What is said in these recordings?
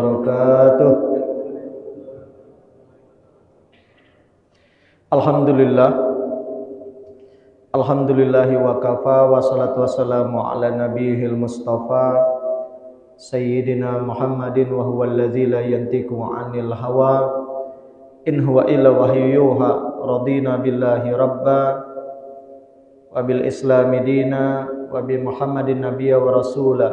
wabarakatuh. Alhamdulillahi wa kafa wa salatu wassalamu ala nabiyil mustafa sayyidina Muhammadin wa huwa allazi la yantiqu 'anil hawa in huwa illa wahyu yuha. Radina billahi rabba wa bil islami dina wa bi Muhammadin nabiyya wa rasula.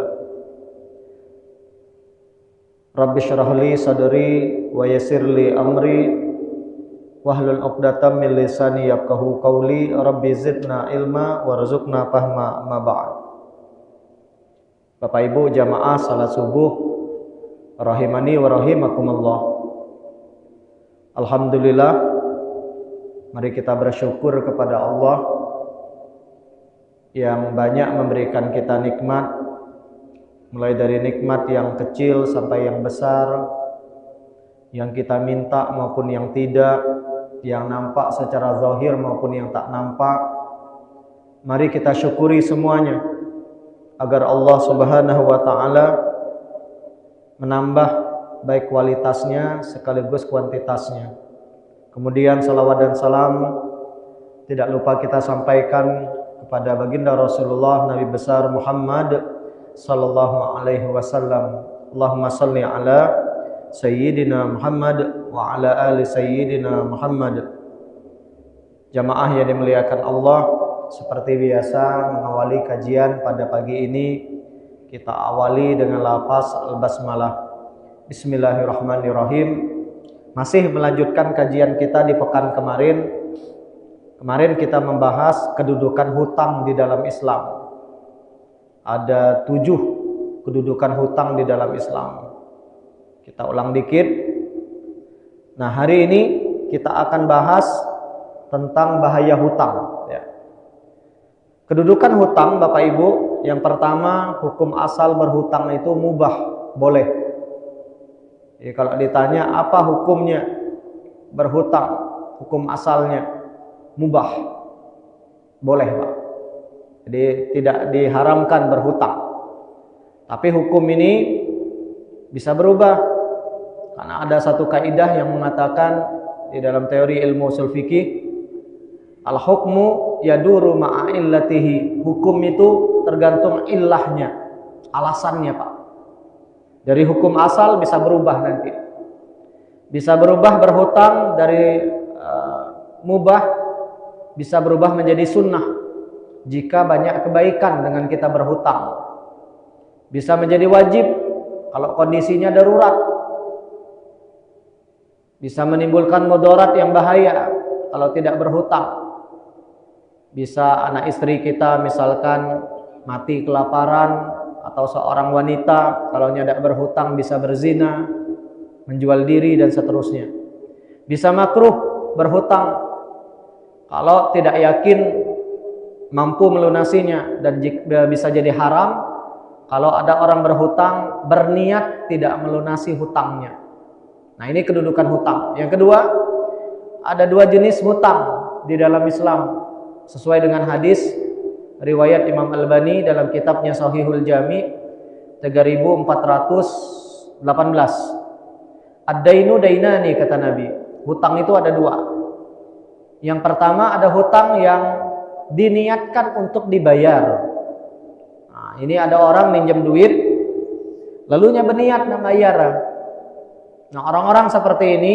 Rabbi syrah li sadri wa yassir li amri wahlul 'uqdatam min lisani yafqahu qawli. Rabbi zidna ilma warzuqna fahma ma ba'd. Bapak Ibu jamaah salat subuh rahimani wa rahimakumullah. Alhamdulillah, mari kita bersyukur kepada Allah yang banyak memberikan kita nikmat, mulai dari nikmat yang kecil sampai yang besar, yang kita minta maupun yang tidak, yang nampak secara zahir maupun yang tak nampak. Mari kita syukuri semuanya agar Allah Subhanahu wa taala menambah baik kualitasnya sekaligus kuantitasnya. Kemudian salawat dan salam tidak lupa kita sampaikan kepada baginda Rasulullah Nabi besar Muhammad sallallahu alaihi wasallam. Allahumma salli ala sayyidina Muhammad wa ala ali sayyidina Muhammad. Jamaah yang dimuliakan Allah, seperti biasa mengawali kajian pada pagi ini kita awali dengan lafaz al-basmalah. Bismillahirrahmanirrahim. Masih melanjutkan kajian kita di pekan kemarin. Kemarin kita membahas kedudukan hutang di dalam Islam. Ada 7 kedudukan hutang di dalam Islam. Kita ulang dikit. Nah, hari ini kita akan bahas tentang bahaya hutang ya. Kedudukan hutang Bapak Ibu, yang pertama, hukum asal berhutang itu mubah, boleh. Jadi kalau ditanya apa hukumnya berhutang, hukum asalnya mubah, boleh Pak. Jadi tidak diharamkan berhutang. Tapi hukum ini bisa berubah. Karena ada satu kaidah yang mengatakan di dalam teori ilmu ushul fikih, al-hukmu yaduru ma'a illatihi. Hukum itu tergantung illahnya, alasannya Pak. Dari hukum asal bisa berubah nanti. Bisa berubah berhutang dari mubah, bisa berubah menjadi sunnah jika banyak kebaikan dengan kita berhutang. Bisa menjadi wajib kalau kondisinya darurat. Bisa menimbulkan mudarat yang bahaya kalau tidak berhutang. Bisa anak istri kita misalkan mati kelaparan, atau seorang wanita kalau tidak berhutang bisa berzina, menjual diri dan seterusnya. Bisa makruh berhutang kalau tidak yakin mampu melunasinya, dan bisa jadi haram kalau ada orang berhutang berniat tidak melunasi hutangnya. Nah, ini kedudukan hutang. Yang kedua, ada 2 jenis hutang di dalam Islam sesuai dengan hadis riwayat Imam Albani dalam kitabnya Shahihul Jami 3418. Ad-dainu dainani, kata Nabi. Hutang itu ada 2. Yang pertama ada hutang yang diniatkan untuk dibayar. Nah, ini ada orang minjem duit, lalunya berniat nak bayar. Nah, orang-orang seperti ini,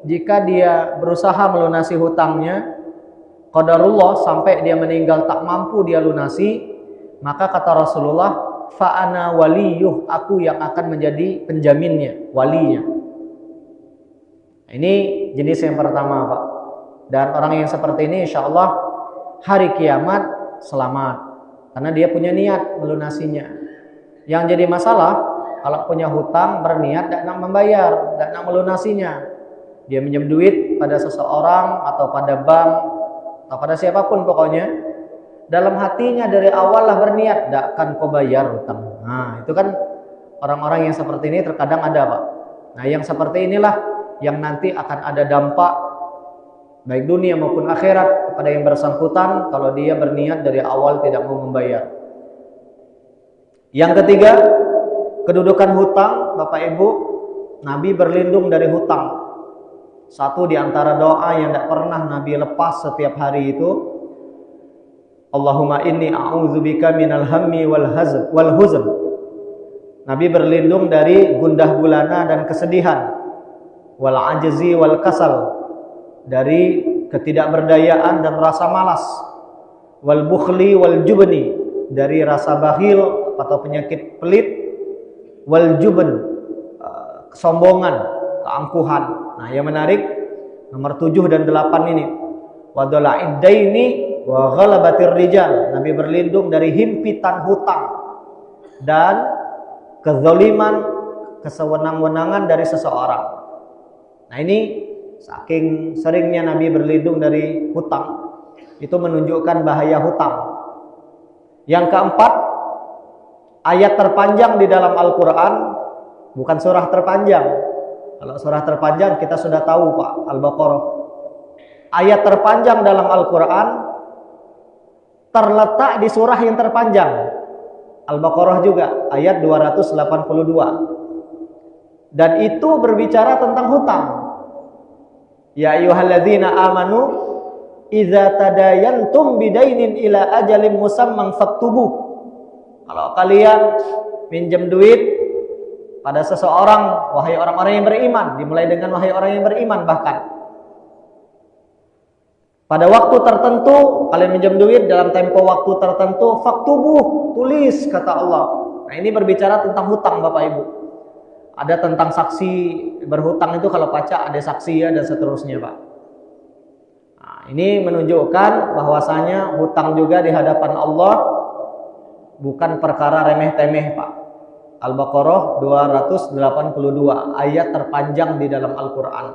jika dia berusaha melunasi hutangnya, qadarullah sampai dia meninggal tak mampu dia lunasi, maka kata Rasulullah, fa'ana waliyuh, aku yang akan menjadi penjaminnya, walinya. Ini jenis yang pertama Pak. Dan orang yang seperti ini insya Allah hari kiamat selamat, karena dia punya niat melunasinya. Yang jadi masalah kalau punya hutang berniat tidak nak membayar, tidak nak melunasinya. Dia minjem duit pada seseorang atau pada bank atau pada siapapun pokoknya, dalam hatinya dari awal lah berniat tidak akan kau bayar hutang. Nah, itu kan orang-orang yang seperti ini terkadang ada Pak. Nah, yang seperti inilah yang nanti akan ada dampak baik dunia maupun akhirat kepada yang bersangkutan kalau dia berniat dari awal tidak mau membayar. Yang ketiga, kedudukan hutang Bapak Ibu Nabi berlindung dari hutang. Satu di antara doa yang tidak pernah Nabi lepas setiap hari itu, Allahumma inni a'udzubika minal hammi wal huzn. Nabi berlindung dari gundah gulana dan kesedihan, wal ajzi wal kasal, dari ketidakberdayaan dan rasa malas, wal bukhli wal jubni, dari rasa bakhil atau penyakit pelit, wal jubn, kesombongan, keangkuhan. Nah, yang menarik nomor 7 dan 8 ini, wadala iddaini wa ghalabatir rijal. Nabi berlindung dari himpitan hutang dan kezaliman, kesewenang-wenangan dari seseorang. Nah, ini saking seringnya Nabi berlindung dari hutang, itu menunjukkan bahaya hutang. Yang keempat, ayat terpanjang di dalam Al-Quran, bukan surah terpanjang. Kalau surah terpanjang kita sudah tahu Pak, Al-Baqarah. Ayat terpanjang dalam Al-Quran terletak di surah yang terpanjang. Al-Baqarah juga, ayat 282. Dan itu berbicara tentang hutang. Ya ayyuhalladzina amanu idza tadayantum bidainin ila ajalin musamman faktubuh. Kalau kalian pinjam duit pada seseorang, wahai orang-orang yang beriman, dimulai dengan wahai orang yang beriman, bahkan pada waktu tertentu kalian minjam duit dalam tempo waktu tertentu, faktubuh, tulis, kata Allah. Nah, ini berbicara tentang hutang Bapak Ibu. Ada tentang saksi berhutang itu, kalau pacak ada saksi ya, dan seterusnya Pak. Nah, ini menunjukkan bahwasanya hutang juga di hadapan Allah bukan perkara remeh-temeh Pak. Al-Baqarah 282, ayat terpanjang di dalam Al-Quran,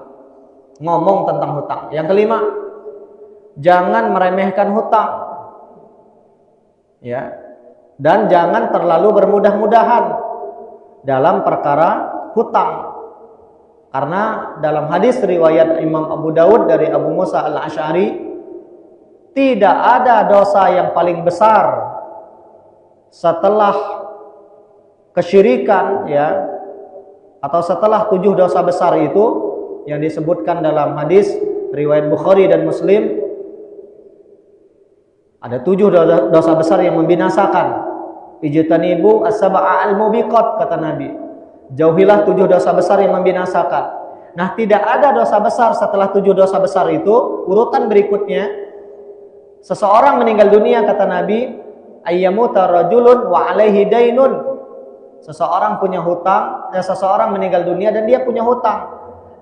ngomong tentang hutang. Yang kelima, jangan meremehkan hutang, ya, dan jangan terlalu bermudah-mudahan dalam perkara hutang. Karena dalam hadis riwayat Imam Abu Dawud dari Abu Musa Al-Asy'ari, tidak ada dosa yang paling besar setelah kesyirikan, ya, atau setelah 7 dosa besar itu yang disebutkan dalam hadis riwayat Bukhari dan Muslim. Ada 7 dosa besar yang membinasakan. Ijtanibu as-sab'a al-mubiqat, kata Nabi. Jauhilah 7 dosa besar yang membinasakan. Nah, tidak ada dosa besar setelah 7 dosa besar itu. Urutan berikutnya, seseorang meninggal dunia, kata Nabi, ayyamuta rajulun wa alaihi dainun. Seseorang punya hutang, seseorang meninggal dunia dan dia punya hutang.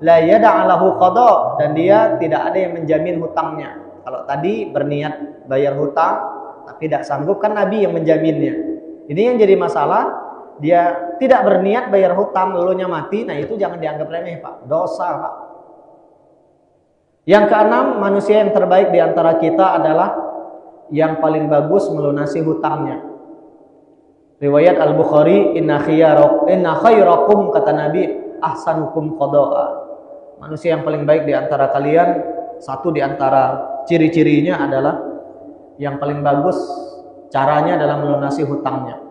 La yada'alahu qada, dan dia tidak ada yang menjamin hutangnya. Kalau tadi berniat bayar hutang tapi tidak sanggup, kan Nabi yang menjaminnya. Ini yang jadi masalah, dia tidak berniat bayar hutang lalunya mati. Nah, itu jangan dianggap remeh Pak, dosa Pak. Yang keenam, manusia yang terbaik di antara kita adalah yang paling bagus melunasi hutangnya. Riwayat Al-Bukhari, inna khairakum, kata Nabi, ahsanukum qada'a. Manusia yang paling baik di antara kalian, satu di antara ciri-cirinya adalah yang paling bagus caranya dalam melunasi hutangnya.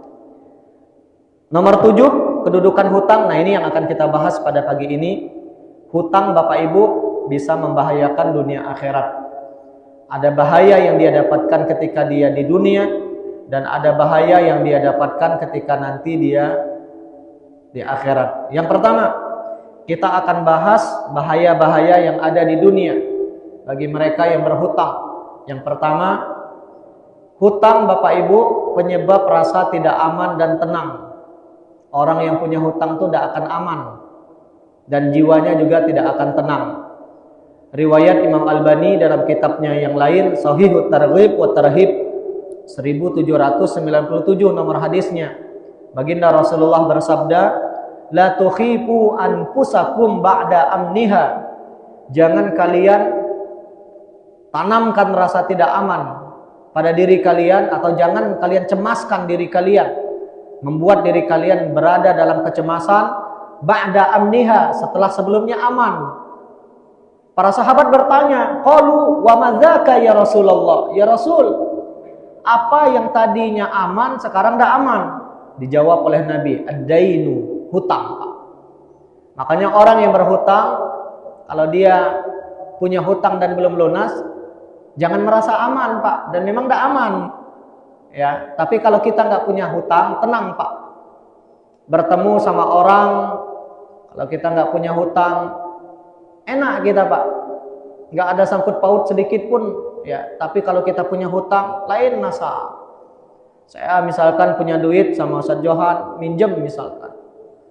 Nomor 7, kedudukan hutang. Nah, ini yang akan kita bahas pada pagi ini. Hutang Bapak Ibu bisa membahayakan dunia akhirat. Ada bahaya yang dia dapatkan ketika dia di dunia, dan ada bahaya yang dia dapatkan ketika nanti dia di akhirat. Yang pertama, kita akan bahas bahaya-bahaya yang ada di dunia bagi mereka yang berhutang. Yang pertama, hutang Bapak Ibu penyebab rasa tidak aman dan tenang. Orang yang punya hutang itu tidak akan aman dan jiwanya juga tidak akan tenang. Riwayat Imam Albani dalam kitabnya yang lain, Shahihut Targhib wa Tarhib, 1797 nomor hadisnya. Baginda Rasulullah bersabda, la tukhifu anfusakum ba'da amniha. Jangan kalian tanamkan rasa tidak aman pada diri kalian, atau jangan kalian cemaskan diri kalian, membuat diri kalian berada dalam kecemasan ba'da amniha, setelah sebelumnya aman. Para sahabat bertanya, qalu wa madzaka ya Rasulullah? Ya Rasul, apa yang tadinya aman sekarang tidak aman? Dijawab oleh Nabi, ad-dainu, hutang. Makanya orang yang berhutang, kalau dia punya hutang dan belum lunas, jangan merasa aman, Pak. Dan memang tidak aman. Ya, tapi kalau kita nggak punya hutang, tenang, Pak. Bertemu sama orang, kalau kita nggak punya hutang, enak kita, Pak. Nggak ada sangkut paut sedikit pun, ya. Tapi kalau kita punya hutang, lain masa. Saya misalkan punya duit sama Ustaz Johan, minjem misalkan.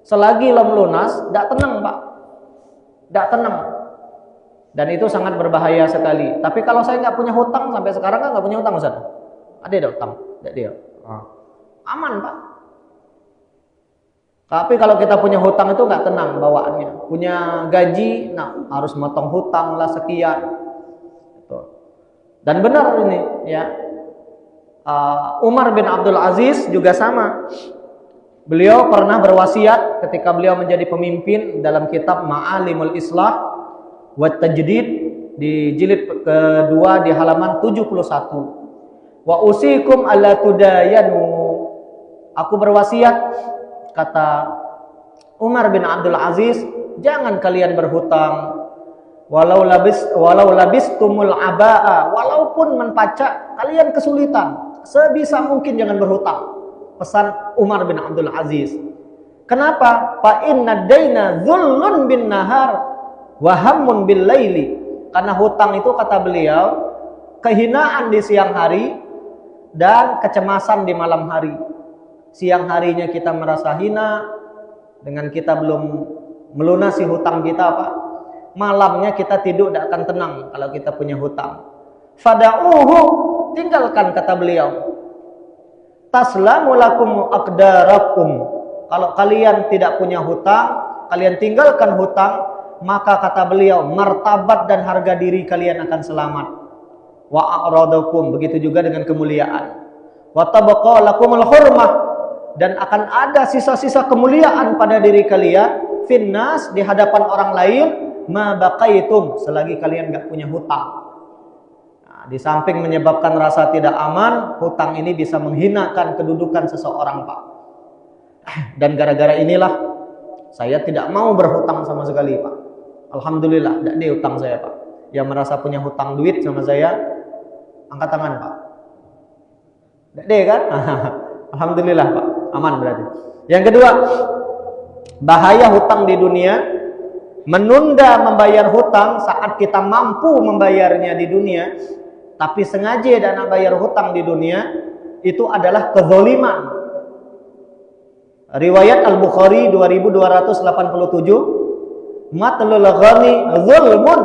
Selagi belum lunas, tidak tenang, Pak. Tidak tenang. Dan itu sangat berbahaya sekali. Tapi kalau saya nggak punya hutang, sampai sekarang kan nggak punya hutang, Ustaz. Ada hutang? Tidak dia. Aman, Pak. Tapi kalau kita punya hutang itu nggak tenang bawaannya. Punya gaji, nah harus motong hutang lah sekian. Dan benar ini, ya. Umar bin Abdul Aziz juga sama. Beliau pernah berwasiat ketika beliau menjadi pemimpin dalam kitab Ma'alimul Islah wa Tajdid di jilid kedua di halaman 71. Wa usikum alla tudayanu. Aku berwasiat, kata Umar bin Abdul Aziz, jangan kalian berhutang. Walau labistumul abaa, walaupun menpacak kalian kesulitan, sebisa mungkin jangan berhutang. Pesan Umar bin Abdul Aziz. Kenapa? Fa inna daina dhullun bin nahar wa hammun bil laili. Karena hutang itu, kata beliau, kehinaan di siang hari dan kecemasan di malam hari. Siang harinya kita merasa hina dengan kita belum melunasi hutang kita, Pak. Malamnya kita tidur tidak akan tenang kalau kita punya hutang. Fada'uhu, tinggalkan, kata beliau. Taslamu lakum aqdarakum. Kalau kalian tidak punya hutang, kalian tinggalkan hutang, maka kata beliau, martabat dan harga diri kalian akan selamat. Wa a'radakum, begitu juga dengan kemuliaan. Wa tabqa lakumul hurmah, dan akan ada sisa-sisa kemuliaan pada diri kalian finnas, di hadapan orang lain, ma baqaitum, selagi kalian enggak punya hutang. Nah, di samping menyebabkan rasa tidak aman, hutang ini bisa menghinakan kedudukan seseorang, Pak. Dan gara-gara inilah saya tidak mau berhutang sama sekali, Pak. Alhamdulillah, tidak ada hutang saya, Pak. Yang merasa punya hutang duit sama saya, angkat tangan, Pak. Tidak ada kan? Alhamdulillah, Pak. Aman berarti. Yang kedua, bahaya hutang di dunia, menunda membayar hutang saat kita mampu membayarnya di dunia, tapi sengaja dan bayar hutang di dunia, itu adalah kezaliman. Riwayat Al-Bukhari 2287, matlul ghani zulmun.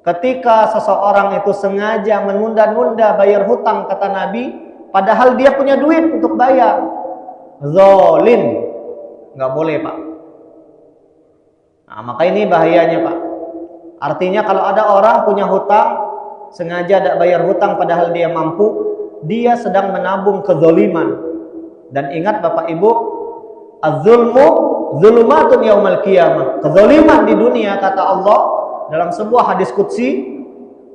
Ketika seseorang itu sengaja menunda-nunda bayar hutang, kata Nabi, padahal dia punya duit untuk bayar, zalim. Nggak boleh, Pak. Nah, maka ini bahayanya, Pak. Artinya kalau ada orang punya hutang, sengaja tidak bayar hutang padahal dia mampu, dia sedang menabung kezaliman. Dan ingat Bapak Ibu, az-zulmu zulumatun yaumal qiyamah. Kezaliman di dunia, kata Allah dalam sebuah hadis qudsi,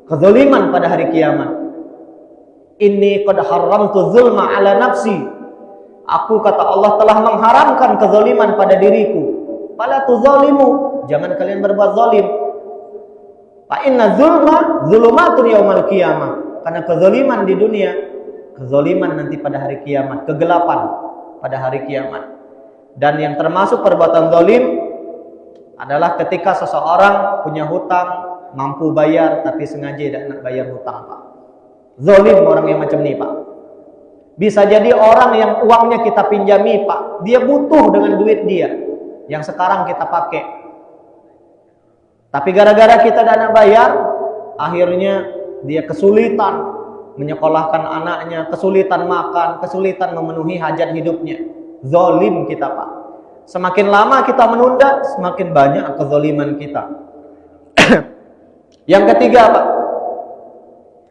kezaliman pada hari kiamat. Inni qad haramtu zulma ala nafsi. Aku, kata Allah, telah mengharamkan kezaliman pada diriku. Fala tuzalimu, jangan kalian berbuat zalim. Fa inna zulma zulumatun yaumal qiyamah. Karena kezaliman di dunia, kezaliman nanti pada hari kiamat, kegelapan pada hari kiamat. Dan yang termasuk perbuatan zalim adalah ketika seseorang punya hutang, mampu bayar tapi sengaja tidak nak bayar hutang, Pak. Zalim orang yang macam ini, Pak. Bisa jadi orang yang uangnya kita pinjami, Pak, dia butuh dengan duit dia yang sekarang kita pakai. Tapi gara-gara kita tidak nak bayar, akhirnya dia kesulitan menyekolahkan anaknya, kesulitan makan, kesulitan memenuhi hajat hidupnya. Zalim kita, Pak. Semakin lama kita menunda, semakin banyak kezaliman kita. Yang ketiga, Pak,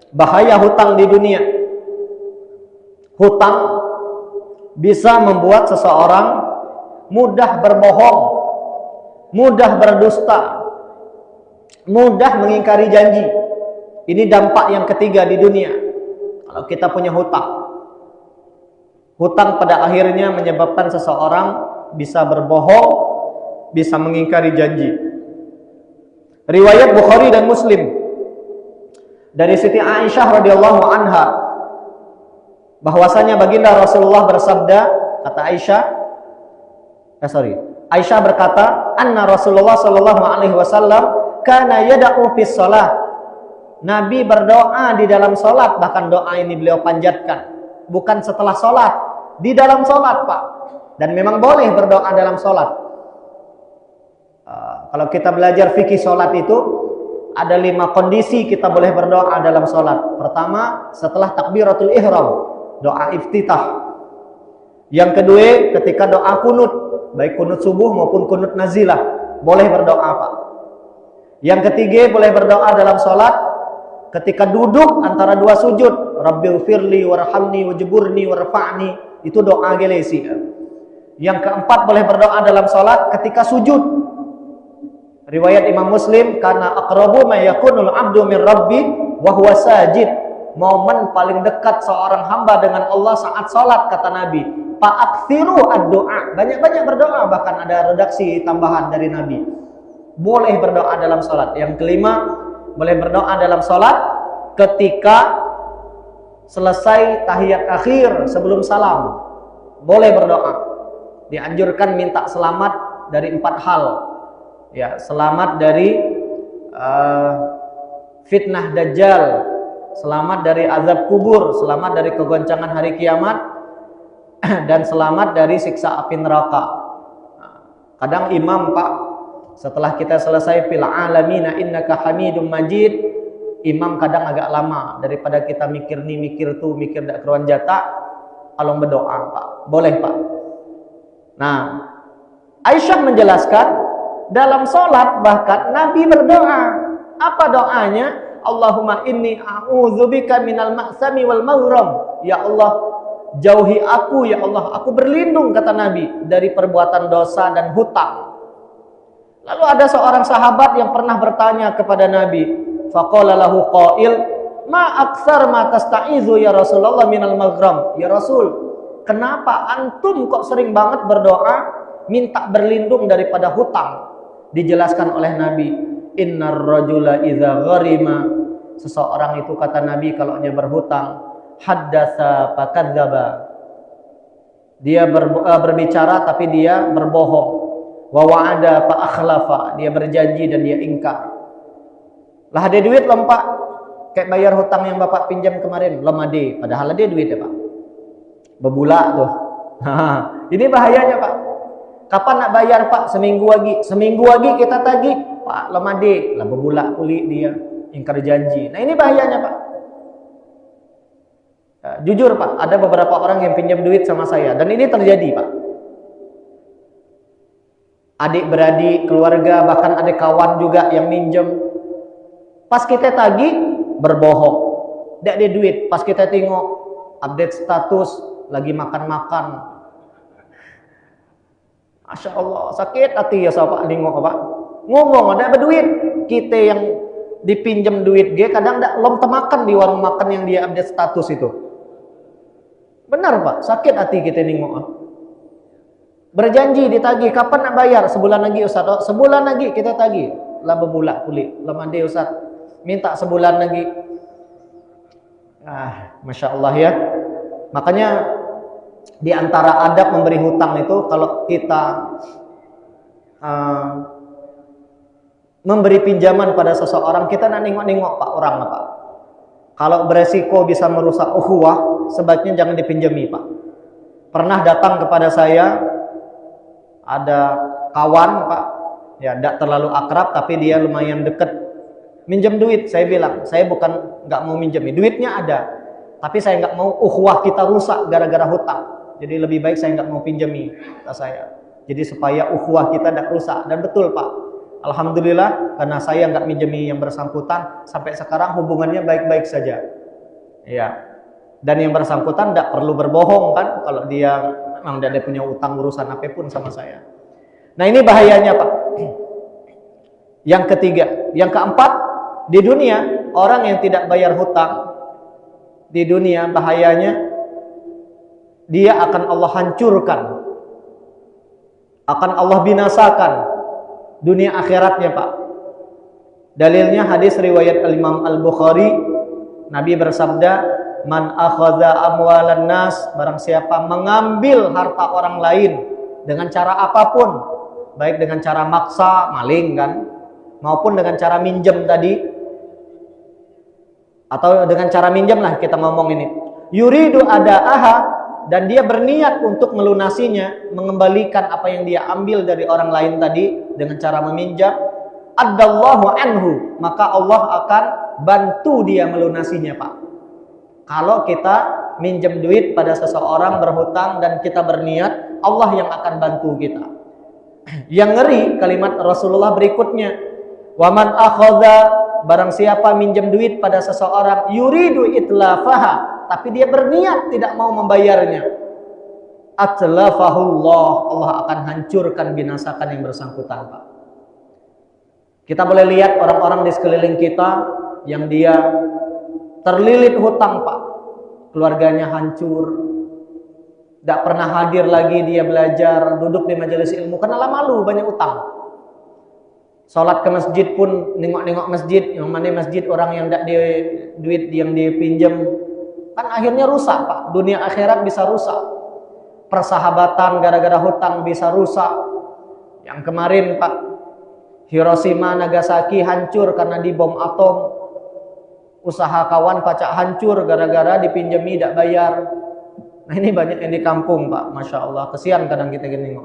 bahaya hutang di dunia. Hutang bisa membuat seseorang mudah berbohong, mudah berdusta, mudah mengingkari janji. Ini dampak yang ketiga di dunia. Kalau kita punya hutang, hutang pada akhirnya menyebabkan seseorang bisa berbohong, bisa mengingkari janji. Riwayat Bukhari dan Muslim dari Siti Aisyah radhiyallahu anha bahwasanya baginda Rasulullah bersabda, kata Aisyah berkata, anna Rasulullah sallallahu alaihi wasallam kana yad'u fis shalah. Nabi berdoa di dalam salat, bahkan doa ini beliau panjatkan bukan setelah salat, di dalam salat, Pak. Dan memang boleh berdoa dalam salat. Kalau kita belajar fikih salat itu ada 5 kondisi kita boleh berdoa dalam salat. Pertama, setelah takbiratul ihram, doa iftitah. Yang kedua, ketika doa kunut, baik kunut subuh maupun kunut nazilah, boleh berdoa, Pak. Yang ketiga, boleh berdoa dalam salat ketika duduk antara 2 sujud, Rabbighfirli warhamni wajburni warfa'ni, itu doa gelesi. Yang keempat, boleh berdoa dalam salat ketika sujud. Riwayat Imam Muslim, karena aqrabu ma yakunul 'abdu min rabbi wa huwa sajid. Momen paling dekat seorang hamba dengan Allah saat salat, kata Nabi. Fa'aktsiru ad-du'a. Banyak-banyak berdoa, bahkan ada redaksi tambahan dari Nabi. Boleh berdoa dalam salat. Yang kelima, boleh berdoa dalam salat ketika selesai tahiyat akhir sebelum salam. Boleh berdoa. Dianjurkan minta selamat dari 4 hal. Ya, selamat dari fitnah dajjal, selamat dari azab kubur, selamat dari kegoncangan hari kiamat, dan selamat dari siksa api neraka. Kadang imam, Pak, setelah kita selesai fil alamina innaka hamidum majid, imam kadang agak lama daripada kita mikir ni mikir tu, mikir dak keruan jata, along berdoa, Pak. Boleh, Pak. Nah, Aisyah menjelaskan dalam sholat bahkan Nabi berdoa. Apa doanya? Allahumma inni a'udzubika minal ma'sami wal maghram. Ya Allah, jauhi aku, ya Allah, aku berlindung, kata Nabi, dari perbuatan dosa dan hutang. Lalu ada seorang sahabat yang pernah bertanya kepada Nabi. Faqala lahu qail, ma aktsar ma tasta'izu ya Rasulullah minal maghram. Ya Rasul, kenapa antum kok sering banget berdoa minta berlindung daripada hutang? Dijelaskan oleh Nabi, innar rajula idza gharima, seseorang itu, kata Nabi, kalau dia berhutang, haddatsa fakadzdzaba, dia berbicara tapi dia berbohong, wa wa'ada fa akhlafa, dia berjanji dan dia ingkar. Lah ada duit lom, Pak, kayak bayar hutang yang Bapak pinjam kemarin, lom ade, padahal ada duit ya, Pak, bebulak tuh. Ini bahayanya, Pak. Kapan nak bayar, Pak? Seminggu lagi kita tagih, Pak, lemade lah, bebulak kulit dia, ingkar janji. Nah, ini bahayanya, Pak. Jujur, Pak, ada beberapa orang yang pinjam duit sama saya, dan ini terjadi, Pak. Adik-beradik, keluarga, bahkan ada kawan juga yang minjem. Pas kita tagih, berbohong, tidak ada duit. Pas kita tengok update status, lagi makan-makan. Masya Allah, sakit hati ya sahabat nengok, Pak. Ngomong ada berduit, kita yang dipinjam duit dia kadang ndak lom temakan di warung makan yang dia update status itu. Benar, Pak, sakit hati kita nengok. Berjanji ditagih, kapan nak bayar? Sebulan lagi, Ustaz. Sebulan lagi kita tagih. Lah bebulak kulit, lemah dia, Ustaz. Minta sebulan lagi. Masya Allah ya. Makanya di antara adab memberi hutang itu, kalau kita memberi pinjaman pada seseorang, kita nak nengok-nengok, Pak, orang, Pak. Kalau beresiko bisa merusak ukhuwah, sebaiknya jangan dipinjami, Pak. Pernah datang kepada saya ada kawan, Pak, ya tidak terlalu akrab tapi dia lumayan dekat, minjem duit. Saya bilang, saya bukan nggak mau minjemi, duitnya ada, tapi saya nggak mau ukhuwah kita rusak gara-gara hutang. Jadi lebih baik saya nggak mau pinjami, kata saya. Jadi supaya ukhuwah kita tidak rusak. Dan betul, Pak, alhamdulillah, karena saya nggak minjemi yang bersangkutan, sampai sekarang hubungannya baik-baik saja. Ya. Dan yang bersangkutan tidak perlu berbohong, kan, kalau dia memang tidak punya utang urusan apapun sama saya. Nah, ini bahayanya, Pak. Yang ketiga, yang keempat, di dunia orang yang tidak bayar hutang, di dunia bahayanya dia akan Allah hancurkan, akan Allah binasakan. dunia akhiratnya, Pak. Dalilnya hadis riwayat Al-Imam Al-Bukhari, Nabi bersabda, "Man akhadha amwalan nas," barang siapa mengambil harta orang lain dengan cara apapun, baik dengan cara maksa, maling kan, maupun dengan cara minjem tadi, atau dengan cara minjem lah kita ngomong ini. Yuridu ada'aha, dan dia berniat untuk melunasinya, mengembalikan apa yang dia ambil dari orang lain tadi dengan cara meminjam, addallahu anhu, maka Allah akan bantu dia melunasinya, Pak. Kalau kita minjem duit pada seseorang berhutang dan kita berniat, Allah yang akan bantu kita. Yang ngeri kalimat Rasulullah berikutnya, waman akhadha, barang siapa minjem duit pada seseorang, yuridu itlafaha, tapi dia berniat tidak mau membayarnya, atlafahullah, Allah akan hancurkan, binasakan yang bersangkutan, Pak. Kita boleh lihat orang-orang di sekeliling kita yang dia terlilit hutang, Pak. Keluarganya hancur, tidak pernah hadir lagi dia belajar, duduk di majelis ilmu karena malu, banyak utang. Sholat ke masjid pun nengok-nengok masjid, yang mana masjid orang yang tidak duit yang dipinjam, kan akhirnya rusak, Pak. Dunia akhirat bisa rusak. Persahabatan gara-gara hutang bisa rusak. Yang kemarin, Pak, Hiroshima Nagasaki hancur karena dibom atom. Usaha kawan pacak hancur gara-gara dipinjami tidak bayar. Nah, ini banyak yang di kampung, Pak. Masya Allah, kesian kadang kita gini.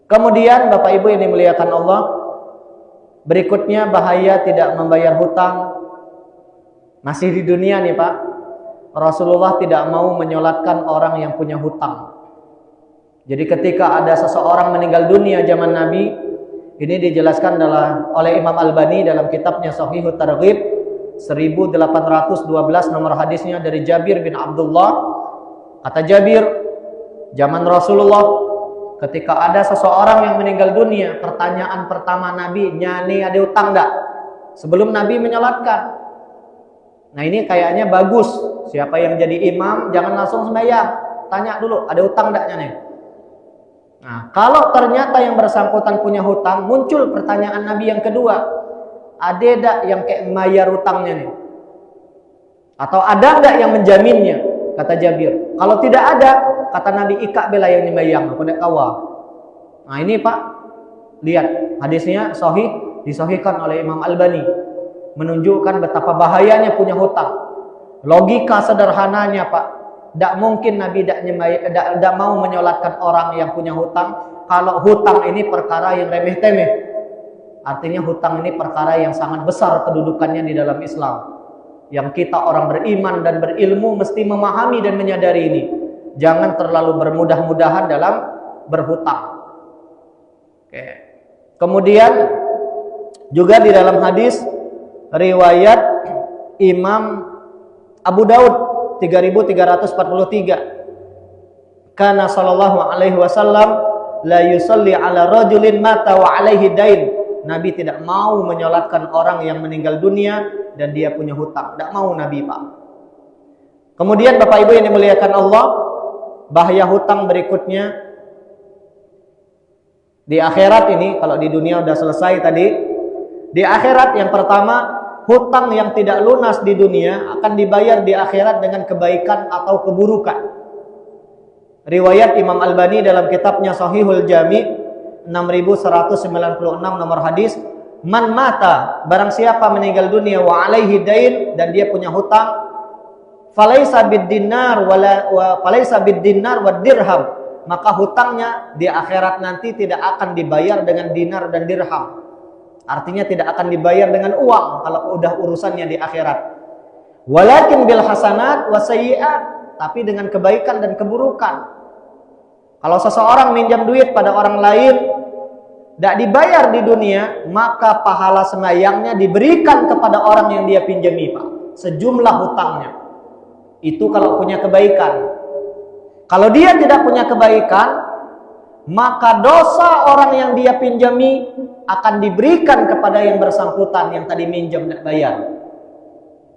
Kemudian Bapak Ibu yang dimuliakan Allah, berikutnya bahaya tidak membayar hutang. Masih di dunia nih, Pak. Rasulullah tidak mau menyolatkan orang yang punya hutang. Jadi ketika ada seseorang meninggal dunia zaman Nabi, ini dijelaskan oleh Imam Albani dalam kitabnya Shahihut Targhib 1812, nomor hadisnya dari Jabir bin Abdullah. Kata Jabir, zaman Rasulullah ketika ada seseorang yang meninggal dunia, pertanyaan pertama Nabi, "Nyani ada utang enggak?" Sebelum Nabi menyolatkan. Nah, ini kayaknya bagus. Siapa yang jadi imam jangan langsung sembahyang, tanya dulu ada utang enggak nih. Nah, kalau ternyata yang bersangkutan punya hutang, muncul pertanyaan Nabi yang kedua, ada enggak yang kayak bayar hutangnya nih? Atau ada enggak yang menjaminnya? Kata Jabir. Kalau tidak ada, kata Nabi, "Ika bela yang nimbayang, aku ndak kawa." Nah, ini, Pak, lihat hadisnya sahih, disahihkan oleh Imam Albani, menunjukkan betapa bahayanya punya hutang. Logika sederhananya, Pak, tidak mungkin Nabi tidak mau menyolatkan orang yang punya hutang kalau hutang ini perkara yang remeh-temeh. Artinya hutang ini perkara yang sangat besar kedudukannya di dalam Islam, yang kita orang beriman dan berilmu mesti memahami dan menyadari ini. Jangan terlalu bermudah-mudahan dalam berhutang. Oke. Kemudian juga di dalam hadis riwayat Imam Abu Daud 3343, kana sallallahu alaihi wasallam la yusalli ala rajulin mata wa alaihi dain. Nabi tidak mau menyolatkan orang yang meninggal dunia dan dia punya hutang. Tidak mau Nabi, Pak. Kemudian Bapak Ibu yang dimuliakan Allah, bahaya hutang berikutnya di akhirat ini. Kalau di dunia sudah selesai tadi, di akhirat yang pertama, hutang yang tidak lunas di dunia akan dibayar di akhirat dengan kebaikan atau keburukan. Riwayat Imam Albani dalam kitabnya Shahihul Jami 6196, nomor hadis, man mata, barang siapa meninggal dunia wa alaihi dain, dan dia punya hutang, falaisa bid-dinar wa dirham, maka hutangnya di akhirat nanti tidak akan dibayar dengan dinar dan dirham. Artinya tidak akan dibayar dengan uang kalau udah urusannya di akhirat. Walakin bil hasanat wasayyi'at, tapi dengan kebaikan dan keburukan. Kalau seseorang minjam duit pada orang lain, tidak dibayar di dunia, maka pahala sembahyangnya diberikan kepada orang yang dia pinjami, Pak. Sejumlah hutangnya. Itu kalau punya kebaikan. Kalau dia tidak punya kebaikan, maka dosa orang yang dia pinjami akan diberikan kepada yang bersangkutan yang tadi minjam tidak bayar.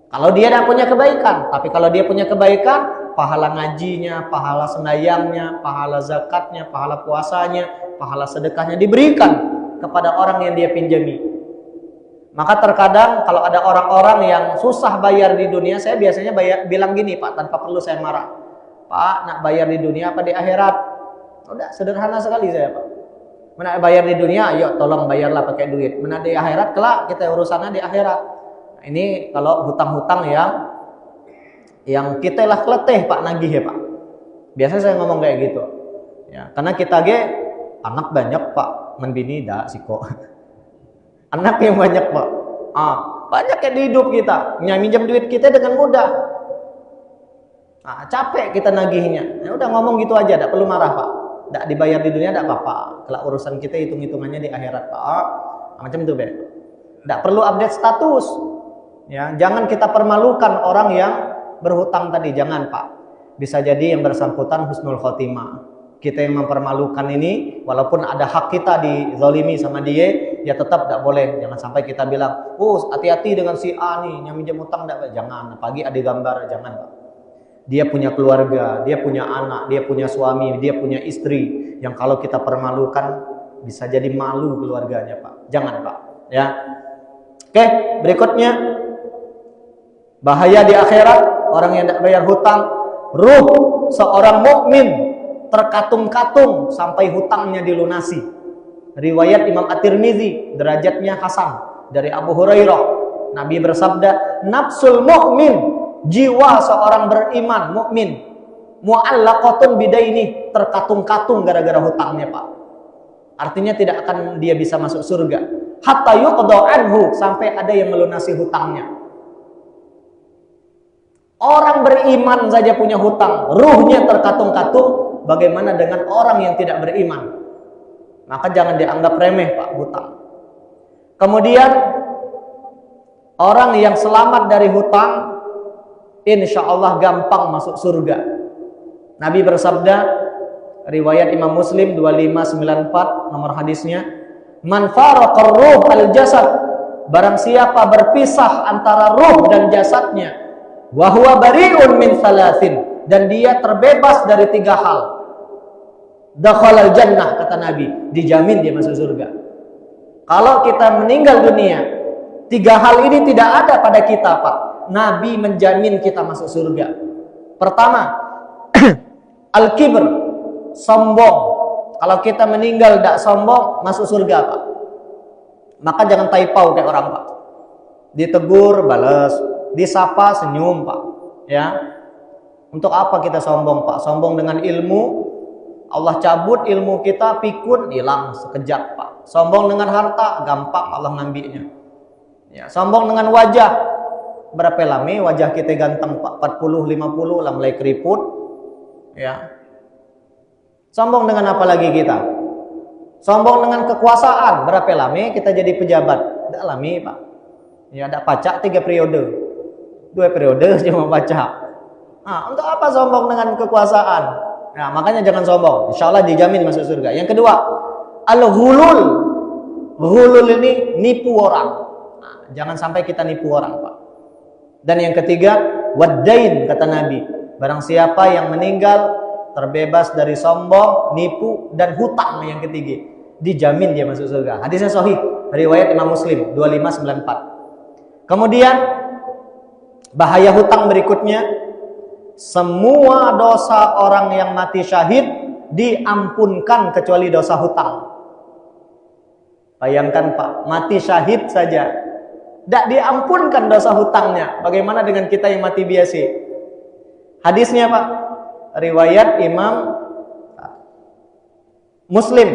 Kalau dia tidak punya kebaikan, tapi kalau dia punya kebaikan, pahala ngajinya, pahala sembahyangnya, pahala zakatnya, pahala puasanya, pahala sedekahnya diberikan kepada orang yang dia pinjami. Maka terkadang kalau ada orang-orang yang susah bayar di dunia, saya biasanya bilang gini Pak, tanpa perlu saya marah. Pak, nak bayar di dunia apa di akhirat? Udah sederhana sekali saya Pak. Mana bayar di dunia, ayo tolong bayarlah pakai duit. Mana di akhirat, kelak kita urusannya di akhirat. Nah, ini kalau hutang-hutang yang kita lah keleteh Pak nagih ya Pak. Biasanya saya ngomong kayak gitu. Ya, karena kita anak banyak Pak, menbini dah siko. Anak yang banyak Pak. Banyak yang di hidup kita. Minjam duit kita dengan mudah. Capek kita nagihnya. Ya udah ngomong gitu aja, tidak perlu marah Pak. Tidak dibayar di dunia tidak apa-apa. Kalau urusan kita hitung-hitungannya di akhirat Pak. Macam itu Pak. Tidak perlu update status. Ya, jangan kita permalukan orang yang berhutang tadi, jangan Pak. Bisa jadi yang bersangkutan husnul khotimah. Kita yang mempermalukan ini, walaupun ada hak kita dizalimi sama dia, ya tetap tidak boleh. Jangan sampai kita bilang, hati-hati dengan si A nih, yang minjem utang tidak. Jangan, pagi ada gambar, jangan Pak. Dia punya keluarga, dia punya anak, dia punya suami, dia punya istri, yang kalau kita permalukan bisa jadi malu keluarganya Pak. Jangan Pak. Ya. Oke, berikutnya bahaya di akhirat orang yang tidak bayar hutang. Ruh seorang mukmin terkatung-katung sampai hutangnya dilunasi. Riwayat Imam At-Tirmizi, derajatnya hasan dari Abu Hurairah. Nabi bersabda, nafsul mu'min, jiwa seorang beriman mukmin, mu'allaqatun bidaini, terkatung-katung gara-gara hutangnya Pak. Artinya tidak akan dia bisa masuk surga. Hatta yuqda anhu, sampai ada yang melunasi hutangnya. Orang beriman saja punya hutang, ruhnya terkatung-katung, bagaimana dengan orang yang tidak beriman? Maka jangan dianggap remeh Pak hutang. Kemudian orang yang selamat dari hutang, insya Allah gampang masuk surga. Nabi bersabda, riwayat Imam Muslim 2594 nomor hadisnya, man faraqar ruh al jasad, barang siapa berpisah antara ruh dan jasadnya, wa huwa bari'un min thalathin, dan dia terbebas dari 3 hal, dakhalal jannah, kata Nabi, dijamin dia masuk surga. Kalau kita meninggal dunia, 3 hal ini tidak ada pada kita Pak, Nabi menjamin kita masuk surga. Pertama, al-kibr, sombong. Kalau kita meninggal tidak sombong, masuk surga Pak. Maka jangan taipau kayak orang Pak. Ditegur, balas. Disapa, senyum Pak. Ya. Untuk apa kita sombong Pak? Sombong dengan ilmu, Allah cabut ilmu kita, pikun, hilang sekejap Pak. Sombong dengan harta, gampang Allah ngambilnya. Ya. Sombong dengan wajah, berapa lama wajah kita ganteng Pak? 40-50 lah mulai keriput. Ya. Sombong dengan apa lagi kita? Sombong dengan kekuasaan, berapa lama kita jadi pejabat? Tidak lama Pak. Ya, ada pacak 3 periode. 2 periode cuma pacak. Untuk apa sombong dengan kekuasaan? Nah, makanya jangan sombong. Insya Allah dijamin masuk surga. Yang kedua, al-ghulul. Ghulul ini nipu orang. Jangan sampai kita nipu orang Pak. Dan yang ketiga, waddain, kata Nabi, barang siapa yang meninggal terbebas dari sombong, nipu, dan hutang, yang ketiga, dijamin dia masuk surga. Hadisnya sahih, riwayat Imam Muslim 2594. Kemudian bahaya hutang berikutnya, semua dosa orang yang mati syahid diampunkan kecuali dosa hutang. Bayangkan Pak, mati syahid saja tidak diampunkan dosa hutangnya. Bagaimana dengan kita yang mati biasa? Hadisnya Pak, riwayat Imam Muslim,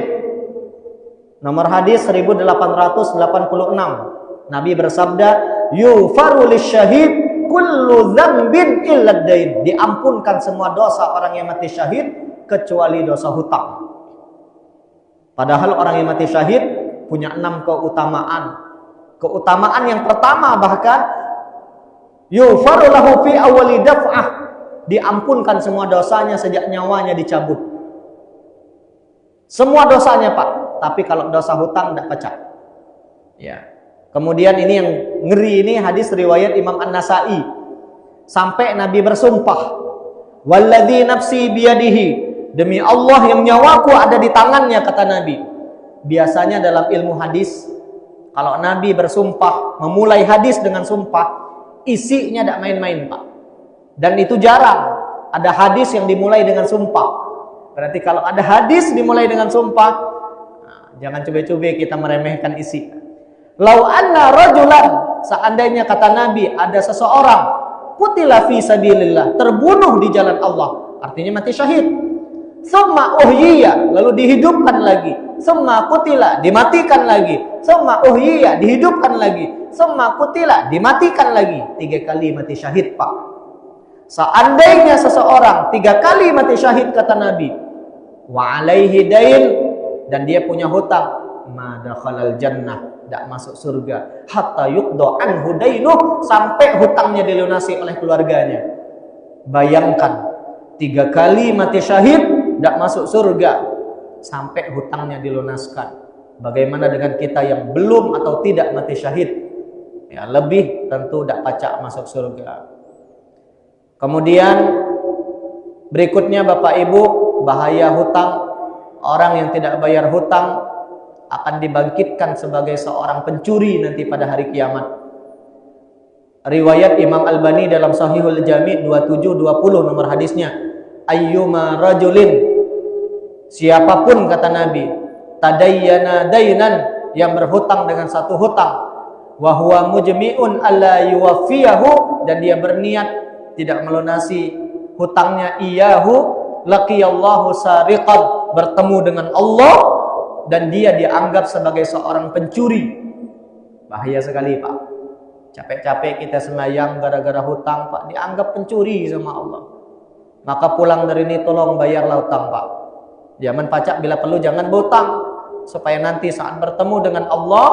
nomor hadis 1886. Nabi bersabda, yufaru lisyahid kullu dzambin illa dain. Diampunkan semua dosa orang yang mati syahid kecuali dosa hutang. Padahal orang yang mati syahid punya 6 keutamaan. Keutamaan yang pertama bahkan yufaru lahu fi awwali daf'ah, diampunkan semua dosanya sejak nyawanya dicabut. Semua dosanya Pak, tapi kalau dosa hutang tidak pecah. Ya. Kemudian ini yang ngeri, ini hadis riwayat Imam An-Nasa'i. Sampai Nabi bersumpah, walladzi nafsi biyadihi, demi Allah yang nyawaku ada di tangannya, kata Nabi. biasanya dalam ilmu hadis, kalau Nabi bersumpah, memulai hadis dengan sumpah, isinya tidak main-main, Pak. Dan itu jarang ada hadis yang dimulai dengan sumpah. Berarti kalau ada hadis dimulai dengan sumpah, jangan coba-coba kita meremehkan isi. Lau anna rajulan, seandainya kata Nabi ada seseorang qutila fi sabilillah, terbunuh di jalan Allah, artinya mati syahid. Summa uhyiya, lalu dihidupkan lagi. Summa qutila, dimatikan lagi. Summa uhyiya, dihidupkan lagi. Summa qutila, dimatikan lagi. 3 kali mati syahid, Pak. Seandainya seseorang 3 kali mati syahid, kata Nabi, wa alaihi dain, dan dia punya hutang, ma dakhalal jannah, tidak masuk surga, hatta yuqda anhu dainuh, sampai hutangnya dilunasi oleh keluarganya. Bayangkan, 3 kali mati syahid tidak masuk surga sampai hutangnya dilunaskan. Bagaimana dengan kita yang belum atau tidak mati syahid? Ya, lebih tentu tidak pacak masuk surga. Kemudian berikutnya Bapak Ibu, bahaya hutang. Orang yang tidak bayar hutang akan dibangkitkan sebagai seorang pencuri nanti pada hari kiamat. Riwayat Imam Albani dalam Sahihul Jami' 2720 nomor hadisnya, ayyuma rajulin, siapapun kata Nabi, tadayyana dainan, yang berhutang dengan satu hutang, wa huwa mujmi'un alla yuwaffiyahu, dan dia berniat tidak melunasi hutangnya, iyahu laqiyallahu sariqan, bertemu dengan Allah dan dia dianggap sebagai seorang pencuri. Bahaya sekali, Pak. Capek-capek kita sembahyang gara-gara hutang, Pak, dianggap pencuri sama Allah. Maka pulang dari ini tolong bayarlah hutang, Pak. Jangan pacak, bila perlu jangan berhutang, supaya nanti saat bertemu dengan Allah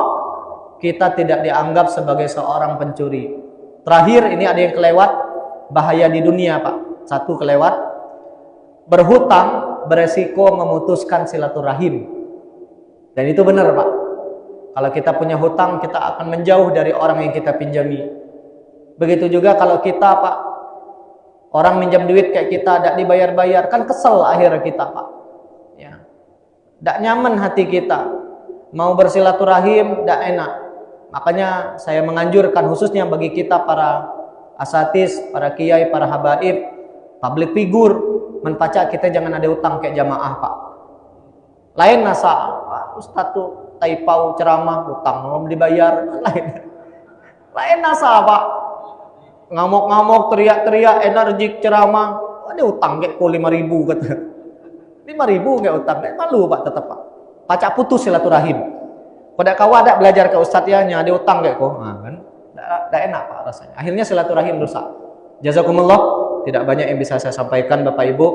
kita tidak dianggap sebagai seorang pencuri. Terakhir, ini ada yang kelewat, bahaya di dunia, Pak. Satu kelewat, berhutang beresiko memutuskan silaturahim. Dan itu benar, Pak. Kalau kita punya hutang, kita akan menjauh dari orang yang kita pinjami. Begitu juga kalau kita, Pak, orang minjam duit kayak kita tidak dibayar-bayar, kan kesel akhirnya kita, Pak. Ya. Tidak nyaman hati kita. Mau bersilaturahim tidak enak. Makanya saya menganjurkan khususnya bagi kita para asatis, para kiai, para habaib, public figure, menpacak kita jangan ada utang kayak jamaah, Pak. Lain nasa, Pak Ustadz tuh taipau ceramah, utang belum dibayar, lain nasa, Pak. Ngamuk-ngamuk, teriak-teriak, energik ceramah, ada utang kayak 5.000 kata. 5.000 kayak utang, malu, Pak, tetap, Pak. Pacak putus silaturahim. Pada kawan ada belajar ke ustadznya, ada utang kayak kok, nah, kan? Tidak enak, Pak, rasanya. Akhirnya silaturahim rusak. Jazakumullah, tidak banyak yang bisa saya sampaikan, Bapak Ibu.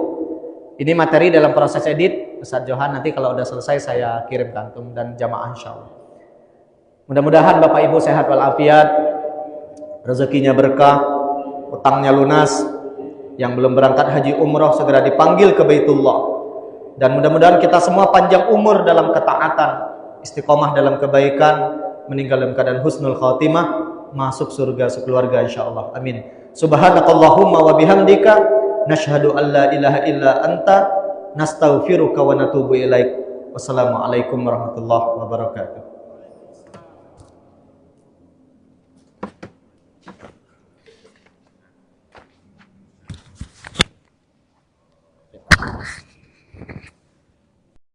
Ini materi dalam proses edit, Ustadz Johan, nanti kalau udah selesai saya kirim ke antum dan jamaah insyaallah. Mudah-mudahan Bapak Ibu sehat walafiat, rezekinya berkah, utangnya lunas, yang belum berangkat haji umroh segera dipanggil ke Baitullah. Dan mudah-mudahan kita semua panjang umur dalam ketaatan, istiqomah dalam kebaikan, meninggal dalam keadaan husnul khatimah, masuk surga sekeluarga insyaallah. Amin. Subhanakallahumma wa bihamdika nashhadu an la ilaha illa anta nastaghfiruka wa natubu ilaik. Wassalamualaikum warahmatullahi wabarakatuh.